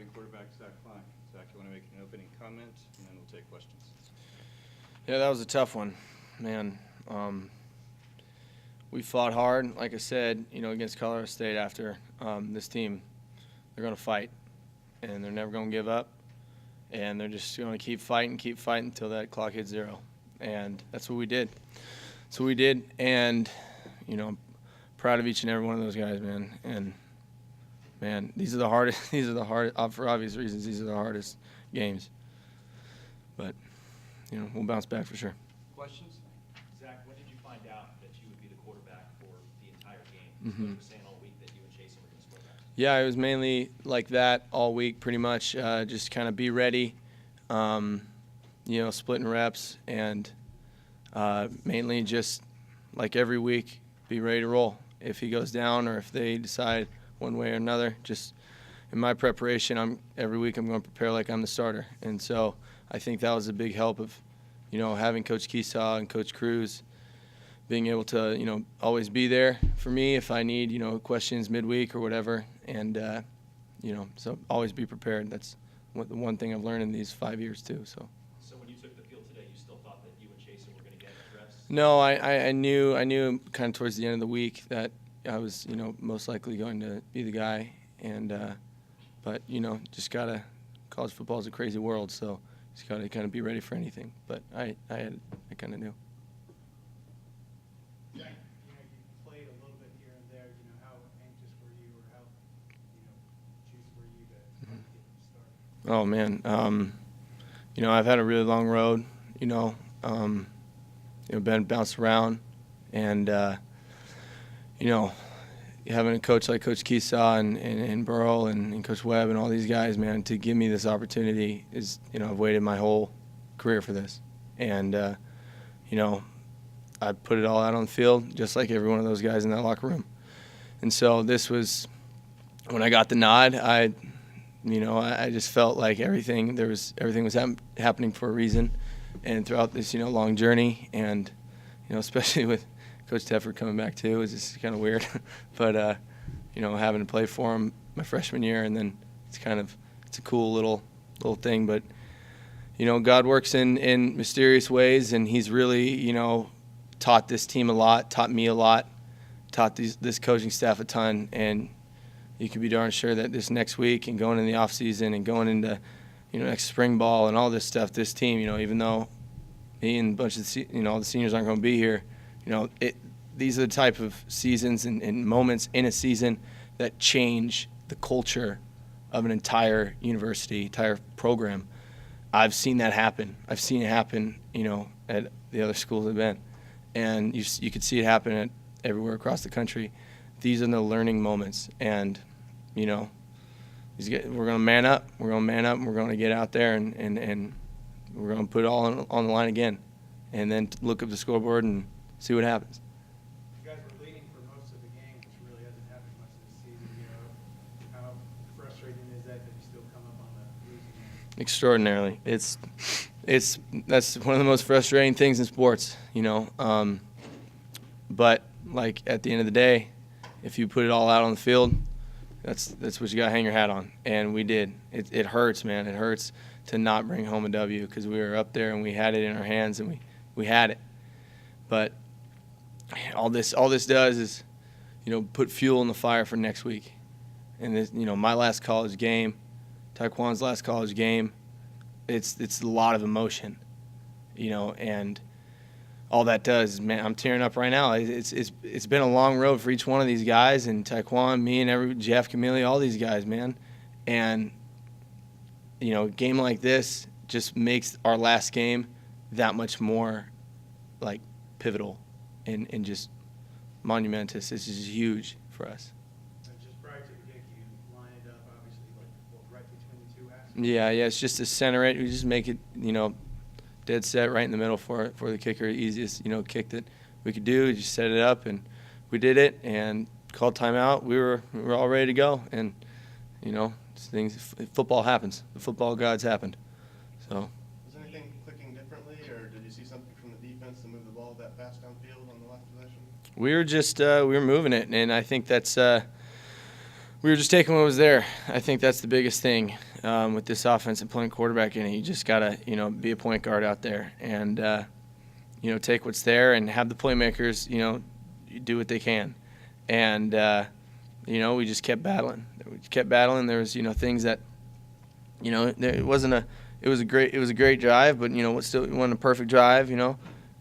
starting quarterback, Zach Klein. Zach, you want to make an opening comment, and then we'll take questions. Yeah, that was a tough one, man. We fought hard, like I said, against Colorado State after this team. They're going to fight, and they're never going to give up, and they're just going to keep fighting until that clock hits 0. And that's what we did. And, I'm proud of each and every one of those guys, man. And, man, these are the hardest, for obvious reasons, these are the hardest games. But, we'll bounce back for sure. Questions? Zach, when did you find out that you would be the quarterback for the entire game? Mm-hmm. You were saying all week that you and Chasen were going to split back. Yeah, it was mainly like that all week, pretty much. Just kind of be ready, splitting reps, and mainly just like every week, be ready to roll. If he goes down or if they decide one way or another, just in my preparation, every week I'm going to prepare like I'm the starter. And so I think that was a big help of, having Coach Keesaw and Coach Cruz being able to, always be there for me if I need, questions midweek or whatever. And, so always be prepared. That's the one thing I've learned in these 5 years too. So when you took the field today, you still thought that you and Chasen were going to get reps? No, I knew kind of towards the end of the week that I was, most likely going to be the guy. And, but, just got to, college football is a crazy world, so just got to kind of be ready for anything. But I kind of knew. Jack, you played a little bit here and there. How anxious were you, or how, juiced were you to get started? Oh, man. I've had a really long road, been bounced around, and, having a coach like Coach Keesaw and Burrow and Coach Webb and all these guys, man, to give me this opportunity is, I've waited my whole career for this. And, I put it all out on the field, just like every one of those guys in that locker room. And so this was, when I got the nod, I just felt like everything was happening for a reason. And throughout this, long journey, and, especially with Coach Tefford coming back too, is just kind of weird. But, having to play for him my freshman year, and then it's a cool little thing. But, God works in mysterious ways, and he's really, taught this team a lot, taught me a lot, taught this coaching staff a ton. And you can be darn sure that this next week and going in the off season and going into, next spring ball and all this stuff, this team, even though me and a bunch of all the seniors aren't going to be here, these are the type of seasons and moments in a season that change the culture of an entire university, entire program. I've seen that happen. I've seen it happen, at the other schools I've been. And you could see it happen everywhere across the country. These are the learning moments. And, we're going to man up. We're going to man up, and we're going to get out there, and we're going to put it all on the line again. And then look up the scoreboard and see what happens. You guys were leading for most of the game, which really hasn't happened much this season. How frustrating is that you still come up on the losing end? Extraordinarily. That's one of the most frustrating things in sports, But like at the end of the day, if you put it all out on the field, that's what you got to hang your hat on. And we did. It hurts, man. It hurts to not bring home a W, because we were up there and we had it in our hands, and we had it. But all this does is, put fuel in the fire for next week. And this, my last college game, Taekwon's last college game, it's a lot of emotion, and all that does is, man, I'm tearing up right now. It's been a long road for each one of these guys, and Taekwon, me, and Jeff, Camille, all these guys, man. And a game like this just makes our last game that much more like pivotal and just monumentous. This is huge for us. Just prior to the kick, you line it up, obviously, right between the two halves. Yeah, it's just to center it. We just make it, dead set right in the middle for the kicker. Easiest, kick that we could do. Just set it up, and we did it, and called timeout. We were all ready to go, and football happens. The football gods happened. So. Was anything clicking differently, or did you see something from the defense to move the ball that fast downfield on the last possession? We were just we were moving it, and I think that's we were just taking what was there. I think that's the biggest thing. with this offense and playing quarterback in it. You just gotta, be a point guard out there and, take what's there and have the playmakers, do what they can. And, we just kept battling. There was, things that, it was a great drive, but, it wasn't a perfect drive,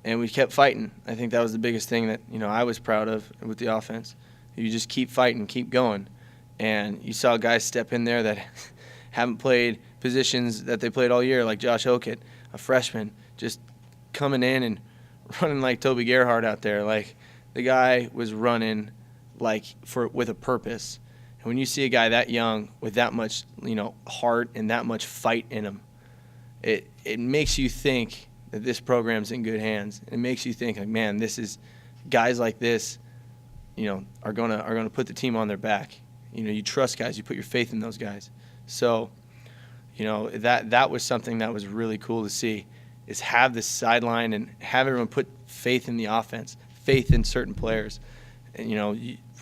and we kept fighting. I think that was the biggest thing that, I was proud of with the offense. You just keep fighting, keep going. And you saw guys step in there that haven't played positions that they played all year, like Josh Okett, a freshman, just coming in and running like Toby Gerhart out there. Like, the guy was running with a purpose. And when you see a guy that young with that much, heart and that much fight in him, it makes you think that this program's in good hands. It makes you think, like, man, this is guys like this, are gonna put the team on their back. You trust guys, you put your faith in those guys. So, that was something that was really cool to see, is have this sideline and have everyone put faith in the offense, faith in certain players. And,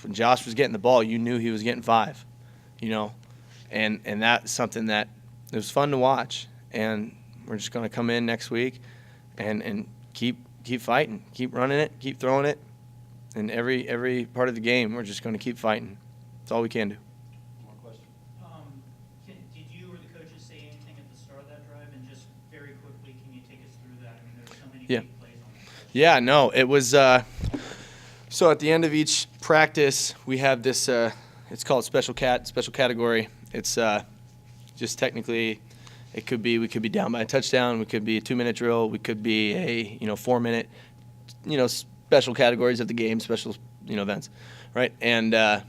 when Josh was getting the ball, you knew he was getting 5, and that's something that it was fun to watch. And we're just going to come in next week and keep fighting, keep running it, keep throwing it. And every part of the game, we're just going to keep fighting. That's all we can do. More question? Did you or the coaches say anything at the start of that drive? And just very quickly, can you take us through that? I mean, there's so many big plays on that. Yeah, no, it was so at the end of each practice, we have this it's called special category. It's just technically we could be down by a touchdown, we could be a 2-minute drill, we could be a 4-minute, special categories of the game, special events, right? And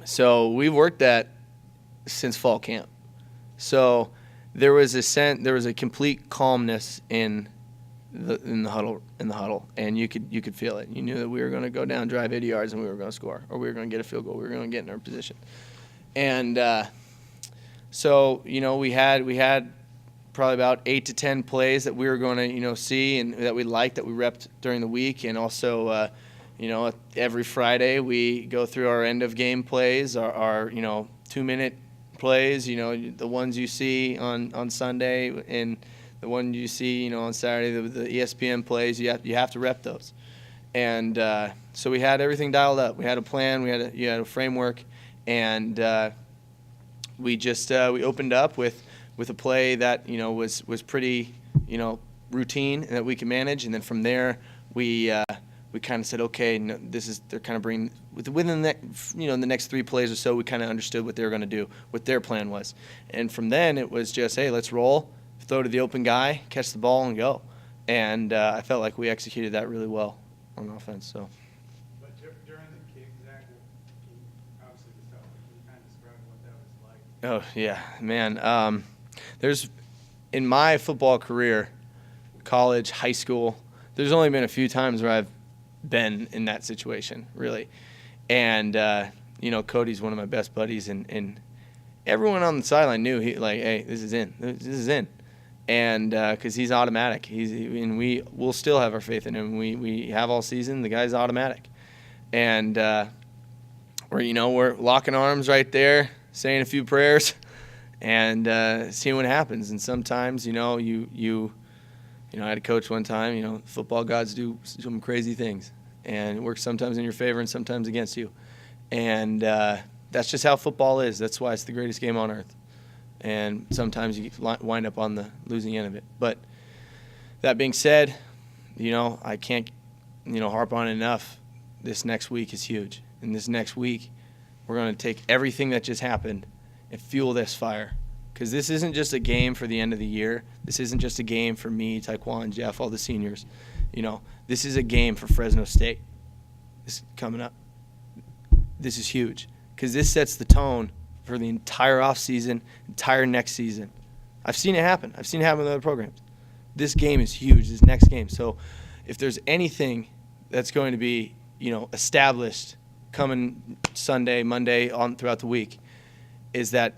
so we've worked that since fall camp. So there was a complete calmness in the huddle, and you could feel it. You knew that we were going to go down, drive 80 yards, and we were going to score, or we were going to get a field goal. We were going to get in our position. And so we had probably about 8 to 10 plays that we were going to see and that we liked, that we repped during the week. And also every Friday we go through our end of game plays, our 2-minute plays, the ones you see on Sunday, and the one you see on Saturday, the ESPN plays. You have to rep those. And so we had everything dialed up. We had a plan, you had a framework, and we just we opened up with a play that was pretty routine and that we can manage. And then from there we kind of said, okay, no, they're kind of bringing within the the next 3 plays or so, we kind of understood what they were going to do, what their plan was. And from then it was just, hey, let's roll, throw to the open guy, catch the ball, and go. And I felt like we executed that really well on offense. So. But during the kick, Zach, obviously this felt like you kind of described what that was like. Oh yeah, man. There's in my football career, college, high school, there's only been a few times where I've been in that situation, really. And Cody's one of my best buddies, and everyone on the sideline knew hey, this is in. And because he's automatic, and we'll still have our faith in him. We have all season. The guy's automatic, and we're locking arms right there, saying a few prayers, and seeing what happens. And sometimes I had a coach one time. Football gods do some crazy things, and it works sometimes in your favor and sometimes against you. And that's just how football is. That's why it's the greatest game on earth. And sometimes you wind up on the losing end of it. But that being said, I can't, harp on it enough. This next week is huge. And this next week, we're going to take everything that just happened and fuel this fire. Because this isn't just a game for the end of the year. This isn't just a game for me, Taekwon, Jeff, all the seniors. This is a game for Fresno State. This is coming up. This is huge. Because this sets the tone for the entire offseason, entire next season. I've seen it happen. I've seen it happen with other programs. This game is huge, this next game. So if there's anything that's going to be, established coming Sunday, Monday, on throughout the week, is that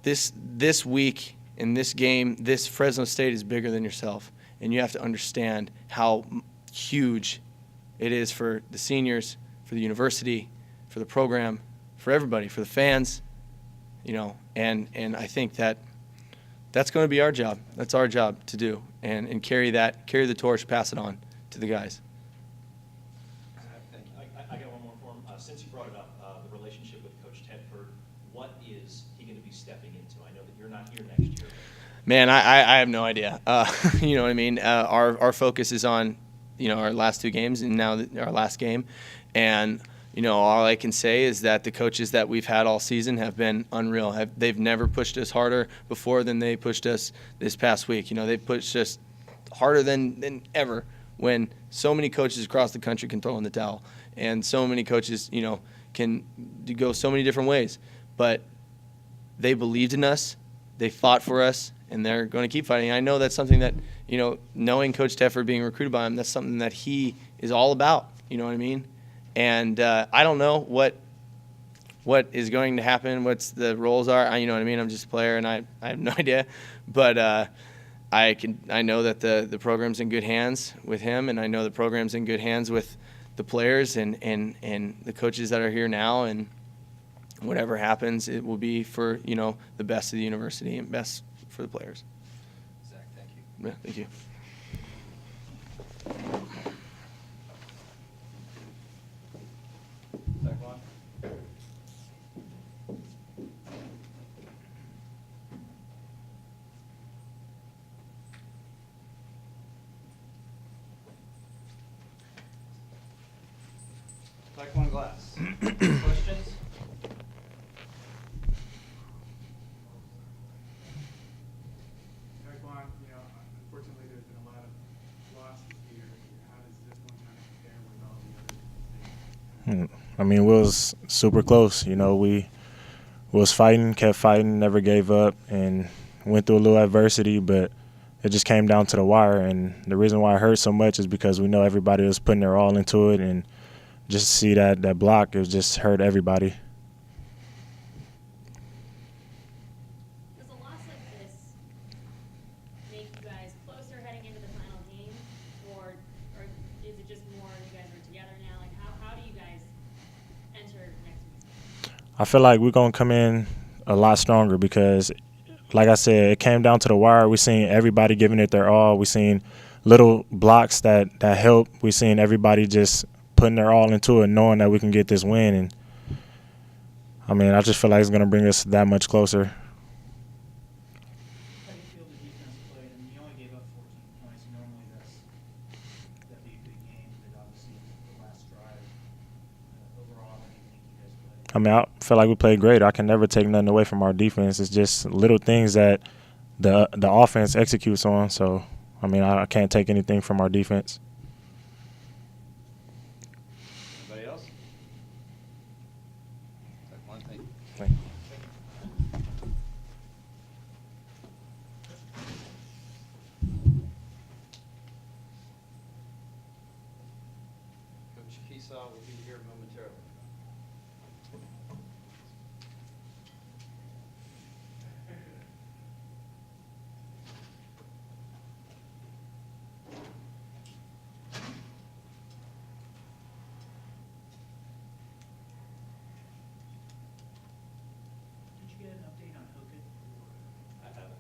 this week in this game, this Fresno State is bigger than yourself. And you have to understand how huge it is for the seniors, for the university, for the program, for everybody, for the fans, and I think that's going to be our job. That's our job to do, and carry the torch, pass it on to the guys. I got one more for him. Since you brought it up, the relationship with Coach Tedford, what is he going to be stepping into? I know that you're not here next year. Man, I have no idea. You know what I mean? Our focus is on, our last 2 games and now our last game. And, all I can say is that the coaches that we've had all season have been unreal. They've never pushed us harder before than they pushed us this past week. They've pushed us harder than ever when so many coaches across the country can throw in the towel. And so many coaches, can go so many different ways. But they believed in us. They fought for us. And they're going to keep fighting. I know that's something that, knowing Coach Tedford, being recruited by him, that's something that he is all about. You know what I mean? And I don't know what is going to happen, what's the roles are. You know what I mean? I'm just a player, and I have no idea. But I know that the program's in good hands with him, and I know the program's in good hands with the players and the coaches that are here now. And whatever happens, it will be for, the best of the university and best for the players. Zach, thank you. Yeah, thank you. Zach Vaughn? Taekwondo Glass. Questions? Taekwondo, unfortunately, there's been a lot of losses here. How does this one kind of compare with all the others? I mean, we was super close. We was fighting, kept fighting, never gave up, and went through a little adversity, but it just came down to the wire. And the reason why it hurt so much is because we know everybody was putting their all into it, and just to see that block, it just hurt everybody. Does a loss like this make you guys closer heading into the final game, or is it just more you guys are together now? Like, how do you guys enter next week? I feel like we're going to come in a lot stronger because, like I said, it came down to the wire. We seen everybody giving it their all. We seen little blocks that help. We seen everybody just putting their all into it, knowing that we can get this win. And, I mean, I just feel like it's going to bring us that much closer. How do you feel the defense played? I mean, you only gave up 14 points. Normally that'd be a big game, but obviously the last drive. Overall, how do you think you guys played? I mean, I feel like we played great. I can never take nothing away from our defense. It's just little things that the offense executes on. So, I mean, I can't take anything from our defense. Anybody else? Zach Vaughn, thank you. Thank you. Coach Keesaw will be here momentarily. Did you get an update on Hogan? I haven't.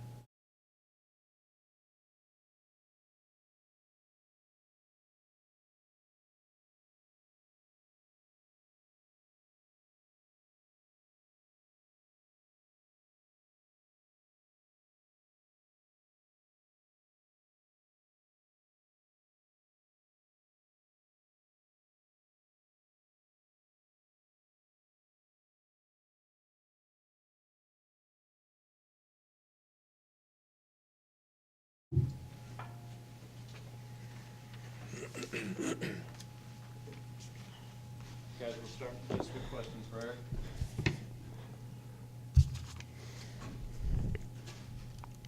Guys, we'll start just with questions for Eric.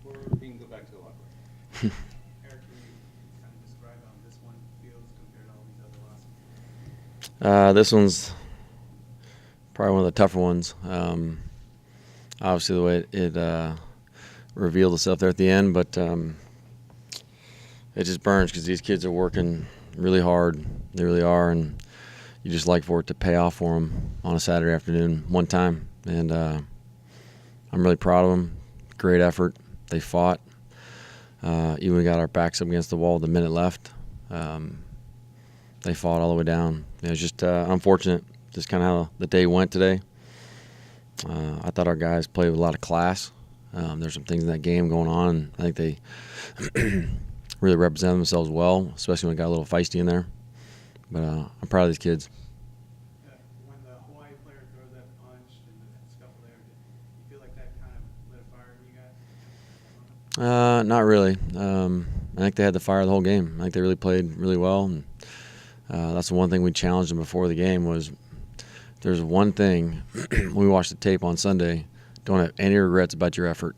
Or we can go back to the locker room. Eric, can you kind of describe how this one feels compared to all these other losses? This one's probably one of the tougher ones. Obviously, the way it revealed itself there at the end, but it just burns because these kids are working really hard. They really are, and you just like for it to pay off for them on a Saturday afternoon one time. And I'm really proud of them. Great effort. They fought. Even we got our backs up against the wall with a minute left. They fought all the way down. It was just unfortunate, just kind of how the day went today. I thought our guys played with a lot of class. There's some things in that game going on, and I think they really represented themselves well, especially when it got a little feisty in there. But I'm proud of these kids. When the Hawaii player throws that punch and the scuffle there, do you feel like that kind of lit a fire in you guys? Not really. I think they had the fire the whole game. I think they really played really well. And, that's the one thing we challenged them before the game was there's one thing, when we watched the tape on Sunday, don't have any regrets about your effort.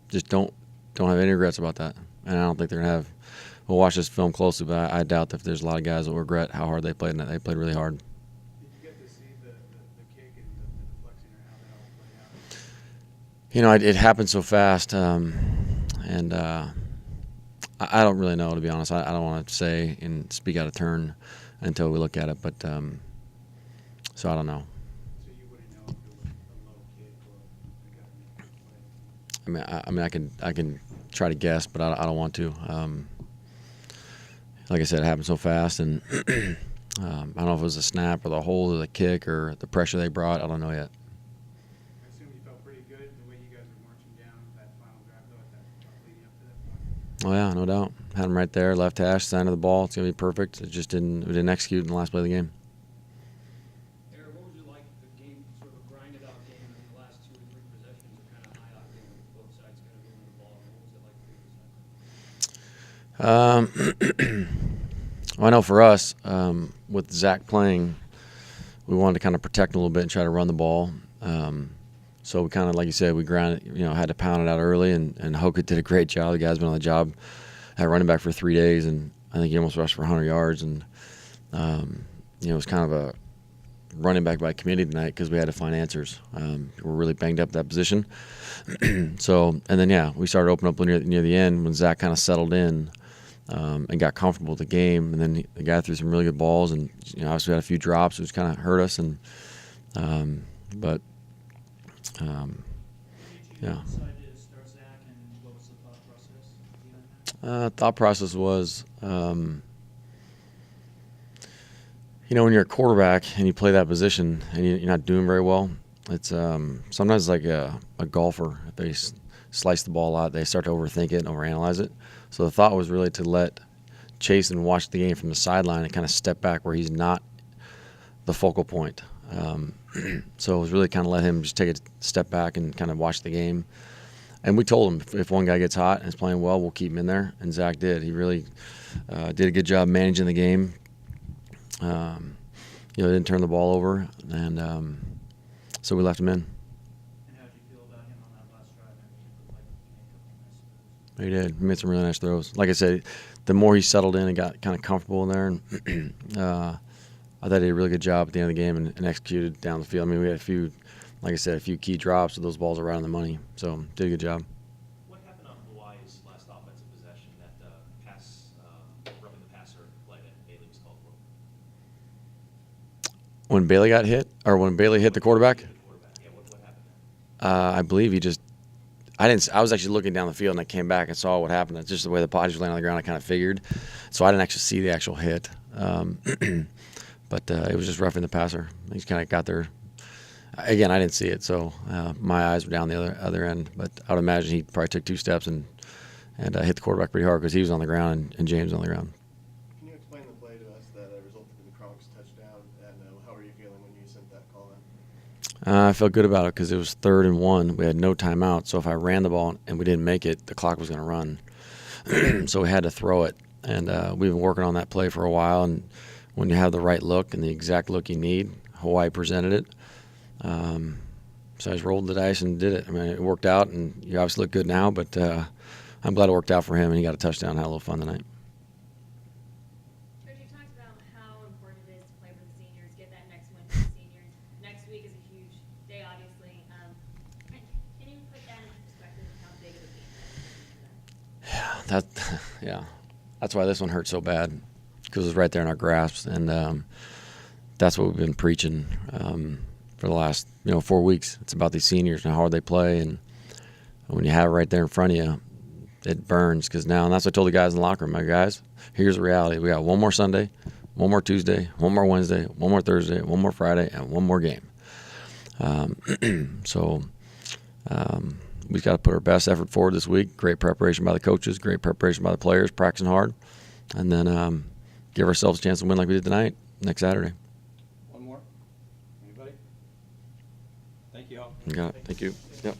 Just don't have any regrets about that. And I don't think they're going to have – we'll watch this film closely, but I doubt that there's a lot of guys that will regret how hard they played in that. They played really hard. Did you get to see the kick and the deflection or how that all played out? You know, it happened so fast, I don't really know, to be honest. I don't want to say and speak out of turn until we look at it, but so I don't know. So you wouldn't know if it was a low kick or a gut play? I mean, I can try to guess, but I don't want to. Like I said, it happened so fast, and I don't know if it was a snap or the hold or the kick or the pressure they brought. I don't know yet. I assume you felt pretty good the way you guys were marching down that final drive, though, leading up to that point? Oh yeah, no doubt. Had him right there, left hash, sign of the ball. It's gonna be perfect. It just didn't execute in the last play of the game. Eric, what would you like the game, sort of a grinded out game in the last 2 or 3 possessions are kind of high octane with both sides kind of moving the ball? What was it like for you? Well, I know for us, with Zach playing, we wanted to kind of protect him a little bit and try to run the ball. So we kind of, like you said, we had to pound it out early, and Hoka did a great job. The guy's been on the job at running back for 3 days, and I think he almost rushed for 100 yards. And, it was kind of a running back by committee tonight because we had to find answers. We're really banged up at that position. So, and then, we started opening up near the end when Zach kind of settled in and got comfortable with the game. And then the guy threw some really good balls, and, obviously we had a few drops, which kind of hurt us. And but yeah. Decided to start Zach, and what was the thought process behind that? Thought process was, when you're a quarterback and you play that position and you're not doing very well, it's sometimes like a golfer. If they slice the ball out, they start to overthink it and overanalyze it. So the thought was really to let Chasen watch the game from the sideline and kind of step back where he's not the focal point. So it was really kind of let him just take a step back and kind of watch the game. And we told him if one guy gets hot and is playing well, we'll keep him in there. And Zach did. He really did a good job managing the game. Didn't turn the ball over, and so we left him in. And how did you feel about him on that last drive? I mean, he looked like he made a couple of nice throws. He did. He made some really nice throws. Like I said, the more he settled in and got kind of comfortable in there, and I thought he did a really good job at the end of the game and executed down the field. I mean, we had a few key drops, so those balls are right on the money. So did a good job. What happened on Hawaii's last offensive possession, that pass, rubbing the passer play that Bailey was called for? When Bailey got hit, or when Bailey hit the quarterback, Yeah, what happened there? I believe I was actually looking down the field, and I came back and saw what happened. It's just the way the body was laying on the ground, I kind of figured. So I didn't actually see the actual hit. But it was just roughing the passer. He just kind of got there. Again, I didn't see it, so my eyes were down the other end. But I would imagine he probably took 2 steps and hit the quarterback pretty hard because he was on the ground and James was on the ground. Can you explain the play to us that resulted in the Kronk's touchdown, and how were you feeling when you sent that call in? I felt good about it because it was 3rd and 1. We had no timeout, so if I ran the ball and we didn't make it, the clock was going to run. So we had to throw it, and we've been working on that play for a while. And when you have the right look and the exact look you need, Hawaii presented it. So I just rolled the dice and did it. I mean, it worked out, and you obviously look good now, but I'm glad it worked out for him, and he got a touchdown and had a little fun tonight. Coach, you talked about how important it is to play for the seniors, get that next win for the seniors. Next week is a huge day, obviously. Can you put that in perspective of how big of a game that is? That's why this one hurt so bad, because it was right there in our grasp, and that's what we've been preaching. for the last 4 weeks. It's about these seniors and how hard they play, and when you have it right there in front of you, it burns. Because now, and that's what I told the guys in the locker room, my guys, here's the reality: we got one more Sunday, one more Tuesday, one more Wednesday, one more Thursday, one more Friday, and one more game. We've got to put our best effort forward this week. Great preparation by the coaches, great preparation by the players, practicing hard, and then give ourselves a chance to win like we did tonight next Saturday. One more? Anybody? Thank you all. You got it. Thank you. Yep.